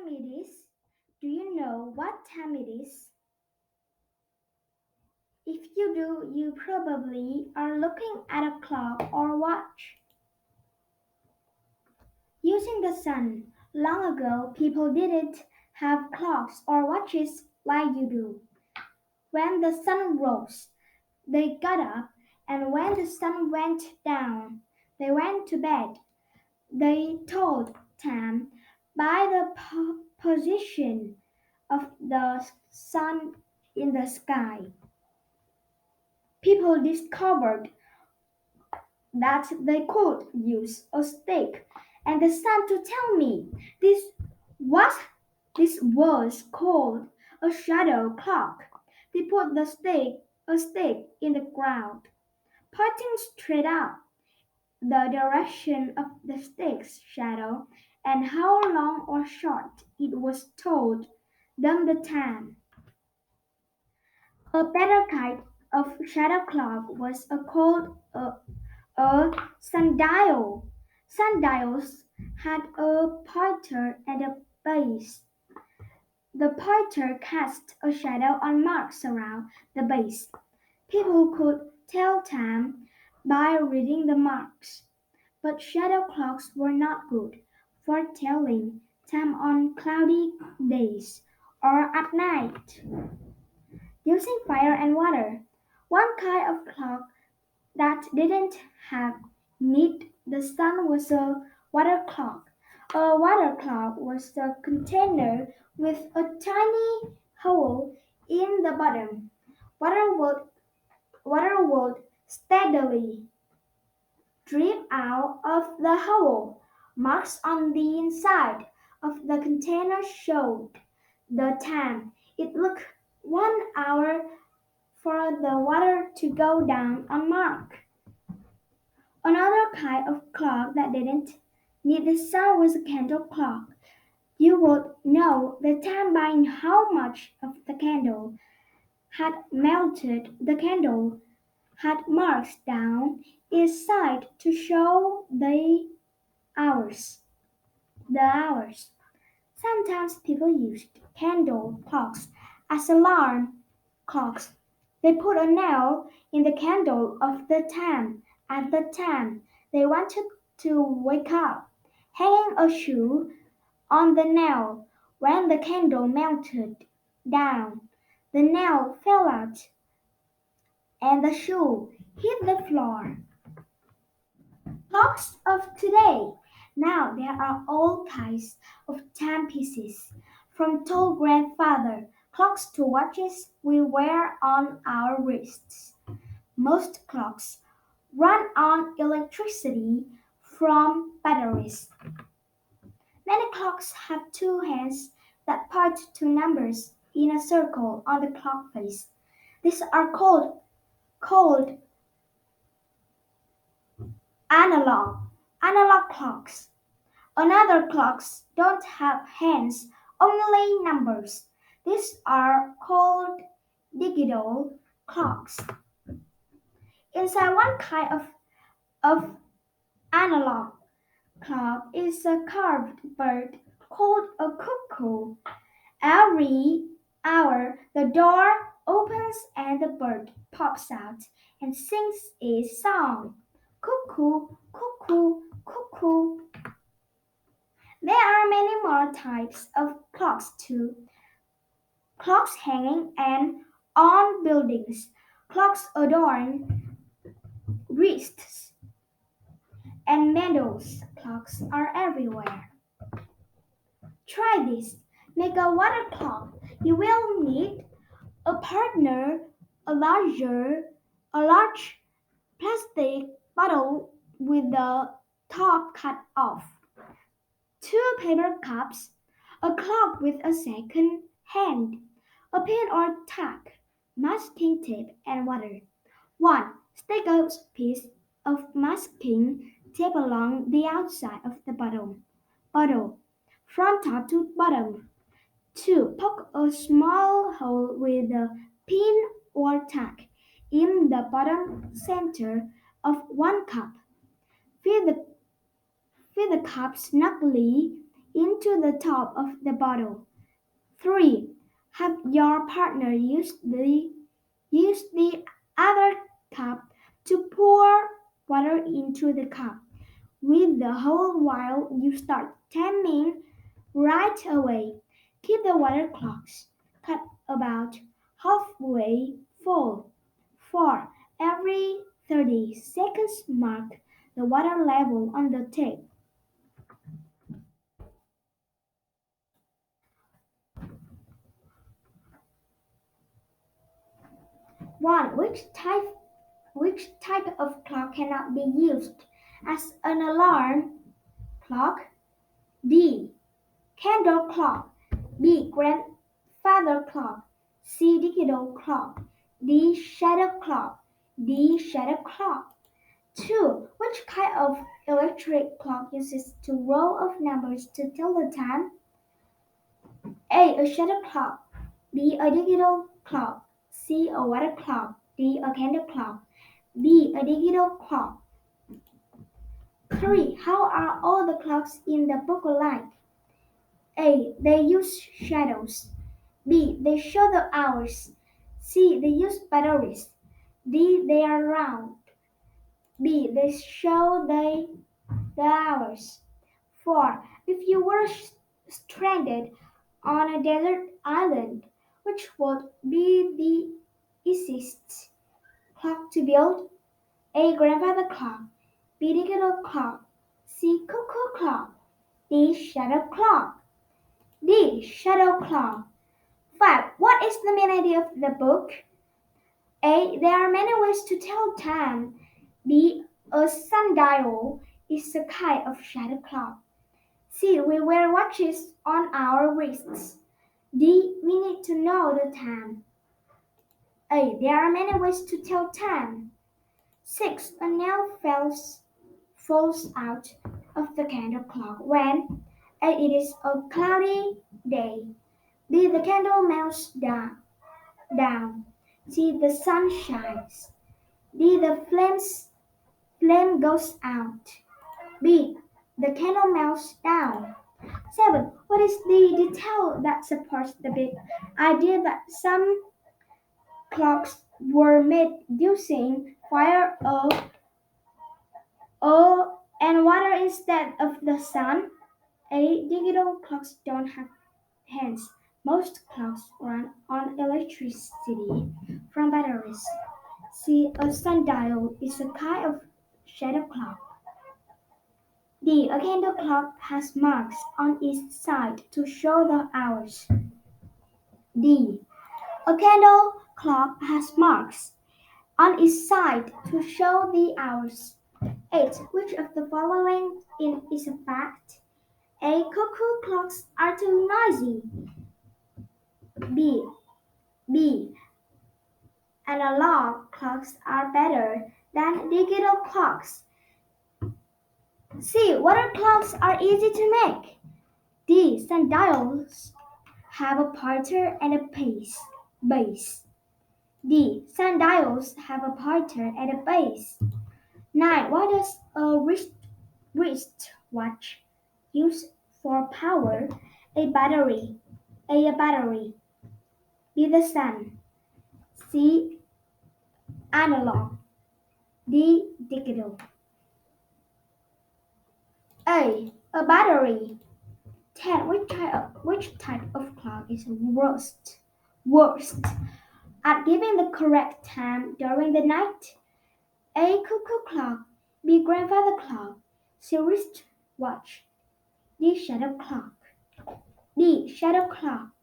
time it is? Do you know what time it is? If you do, you probably are looking at a clock or watch. Using the sun. Long ago, people didn't have clocks or watches like you do. When the sun rose, they got up, and when the sun went down, they went to bed. They told time by the position of the sun in the sky. People discovered that they could use a stick and the sun to tell me what this was called a shadow clock. They put a stick in the ground, pointing straight up the direction of the stick's shadow and how long or short it was told them the time. A better kind of shadow clock was a sundial. Sundials had a pointer at the base. The pointer cast a shadow on marks around the base. People could tell time by reading the marks, but shadow clocks were not good for telling time on cloudy days or at night. Using fire and water. One kind of clock that didn't have need the sun was a water clock. A water clock was a container with a tiny hole in the bottom. Water would, water would steadily drip out of the hole. Marks on the inside of the container showed the time. It took 1 hour for the water to go down on mark. Another kind of clock that didn't need the sun was a candle clock. You would know the time by how much of the candle had melted. The candle had marks down its side to show hours. The hours. Sometimes people used candle clocks as alarm clocks. They put a nail in the candle of the time at the time they wanted to wake up, hanging a shoe on the nail. When the candle melted down, the nail fell out and the shoe hit the floor. Clocks of today. Now there are all kinds of timepieces, from tall grandfather clocks to watches we wear on our wrists. Most clocks run on electricity from batteries. Many clocks have two hands that point to numbers in a circle on the clock face. These are called analog analog clocks. Another clocks don't have hands, only numbers. These are called digital clocks. Inside one kind of analog clock is a carved bird called a cuckoo. Every hour the door opens and the bird pops out and sings a song. Cuckoo, cuckoo, cuckoo. There are many more types of clocks too. Clocks hanging and on buildings. Clocks adorn wrists and medals. Clocks are everywhere. Try this. Make a water clock. You will need a partner, a large plastic bottle with the top cut off, two paper cups, a clock with a second hand, a pen or tack, masking tape, and water. 1. Stick a piece of masking tape along the outside of the bottle from top to bottom. 2. Poke a small hole with a pin or tack in the bottom center of one cup. Fill the cup snugly into the top of the bottle. 3. Have your partner use the other cup to pour water into the cup. With the whole while you start timing right away. Keep the water clocks cut about halfway full. 4. Every 30 seconds mark the water level on the tape. 1. Which type of clock cannot be used as an alarm clock? D. Candle clock. B. Grandfather clock. C. Digital clock. D. Shadow clock. D. Shadow clock. 2. Which kind of electric clock uses two rows of numbers to tell the time? A. A shadow clock. B. A digital clock. C. A water clock. D. A candle clock. B. A digital clock. 3. How are all the clocks in the book alike? A. They use shadows. B. They show the hours. C. They use batteries. D. They are round. B. They show the hours. 4. If you were stranded on a desert island, which would be the easiest clock to build? A. Grandfather clock. B. Digital clock. C. Cuckoo clock. D. Shadow clock. D. Shadow clock. 5. What is the main idea of the book? A. There are many ways to tell time. B. A sundial is a kind of shadow clock. C. We wear watches on our wrists. D. We need to know the time. A. There are many ways to tell time. 6. A nail falls out of the candle clock when A. It is a cloudy day. B. The candle melts down. C. The sun shines. D. The flame goes out. B. The candle melts down. 7. What is the detail that supports the big idea that some clocks were made using fire and water instead of the sun? A. Digital clocks don't have hands. Most clocks run on electricity from batteries. C. A sundial is a kind of shadow clock. D. A candle clock has marks on its side to show the hours. D. A candle clock has marks on its side to show the hours. 8. Which of the following is a fact? A. Cuckoo clocks are too noisy. B. B. Analog clocks are better than digital clocks. C. Water clocks are easy to make. D. Sundials have a parter and a base. D. Sundials have a parter and a base. 9. What does a wristwatch use for power? A battery. A battery. B. The sun. C. Analog. D. Digital. A battery. 10. Which type of clock is worst at giving the correct time during the night? A. Cuckoo clock. B. Grandfather clock. C. Wristwatch. D. Shadow clock. D. Shadow clock.